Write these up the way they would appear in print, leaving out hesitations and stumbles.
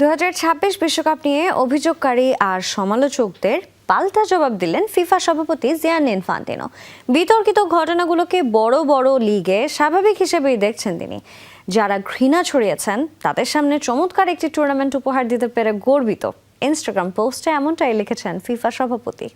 2026 বিশ্বকাপ নিয়ে অভিযোগকারী আর সমালোচকদের পাল্টা জবাব দিলেন ফিফা সভাপতি জিয়ানি ইনফান্তিনো। বিতর্কিত ঘটনাগুলোকে বড় বড় লিগে স্বাভাবিক হিসেবেই দেখছেন তিনি। যারা ঘৃণা ছড়িয়েছেন তাদের সামনে চমৎকার একটি টুর্নামেন্ট উপহার দিতে পেরে গর্বিত। ইনস্টাগ্রাম পোস্টে এমনটাই লিখেছেন ফিফা সভাপতি।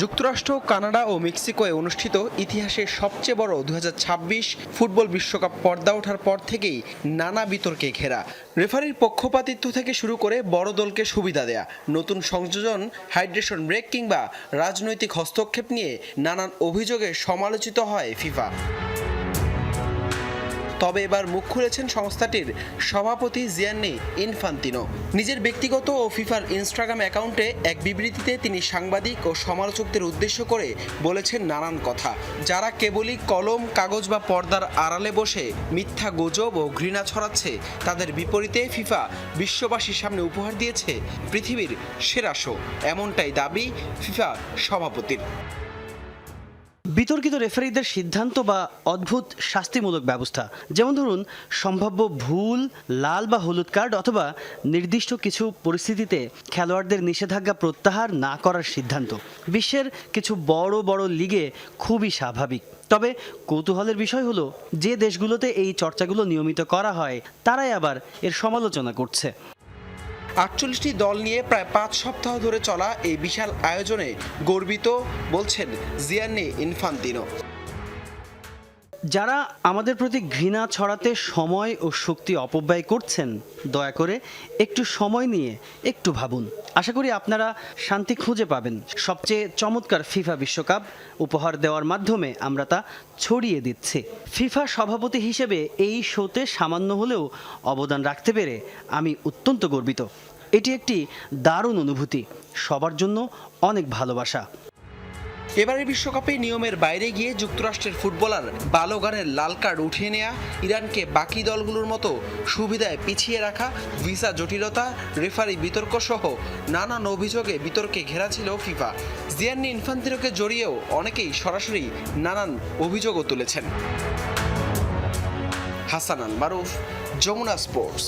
যুক্তরাষ্ট্র, কানাডা ও মেক্সিকোয় অনুষ্ঠিত ইতিহাসের সবচেয়ে বড় 2026 ফুটবল বিশ্বকাপ পর্দা ওঠার পর থেকেই নানা বিতর্কে ঘেরা। রেফারির পক্ষপাতিত্ব থেকে শুরু করে বড় দলকে সুবিধা দেয়া, নতুন সংযোজন, হাইড্রেশন ব্রেক কিংবা রাজনৈতিক হস্তক্ষেপ নিয়ে নানান অভিযোগে সমালোচিত হয় ফিফা। তবে এবার মুখ খুলেছেন সংস্থাটির সভাপতি জিয়ানি ইনফান্তিনো। নিজের ব্যক্তিগত ও ফিফার ইনস্টাগ্রাম অ্যাকাউন্টে এক বিবৃতিতে তিনি সাংবাদিক ও সমালোচকদের উদ্দেশ্য করে বলেছেন নানান কথা। যারা কেবলই কলম, কাগজ বা পর্দার আড়ালে বসে মিথ্যা গুজব ও ঘৃণা ছড়াচ্ছে, তাদের বিপরীতে ফিফা বিশ্ববাসীর সামনে উপহার দিয়েছে পৃথিবীর সেরা শো, এমনটাই দাবি ফিফা সভাপতির। বিতর্কিত রেফারিদের সিদ্ধান্ত বা অদ্ভুত শাস্তিমূলক ব্যবস্থা, যেমন ধরুন সম্ভাব্য ভুল, লাল বা হলুদ কার্ড অথবা নির্দিষ্ট কিছু পরিস্থিতিতে খেলোয়াড়দের নিষেধাজ্ঞা প্রত্যাহার না করার সিদ্ধান্ত, বিশ্বের কিছু বড় বড় লিগে খুবই স্বাভাবিক। তবে কৌতূহলের বিষয় হলো, যে দেশগুলোতে এই চর্চাগুলো নিয়মিত করা হয় তারাই আবার এর সমালোচনা করছে। 48টি দল নিয়ে প্রায় 5 সপ্তাহ ধরে চলা এই বিশাল আয়োজনে গর্বিত বলছেন জিয়ানি ইনফান্তিনো। যারা আমাদের প্রতি ঘৃণা ছড়াতে সময় ও শক্তি অপব্যয় করছেন, দয়া করে একটু সময় নিয়ে একটু ভাবুন। আশা করি আপনারা শান্তি খুঁজে পাবেন। সবচেয়ে চমৎকার ফিফা বিশ্বকাপ উপহার দেওয়ার মাধ্যমে আমরা তা ছড়িয়ে দিচ্ছি। ফিফা সভাপতি হিসেবে এই শোতে সামান্য হলেও অবদান রাখতে পেরে আমি অত্যন্ত গর্বিত। এটি একটি দারুণ অনুভূতি, সবার জন্য অনেক ভালোবাসা। এবারের বিশ্বকাপে নিয়মের বাইরে গিয়ে যুক্তরাষ্ট্রের ফুটবলার বালোগানের লাল কার্ড উঠিয়ে নেয়া, ইরানকে বাকি দলগুলোর মতো সুবিধায় পিছিয়ে রাখা, ভিসা জটিলতা, রেফারি বিতর্ক সহ নানান অভিযোগে বিতর্কে ঘেরা ছিল ফিফা। জিয়ানি ইনফান্তিনোকে জড়িয়েও অনেকেই সরাসরি নানান অভিযোগও তুলেছেন। হাসানান মারুফ, যমুনা স্পোর্টস।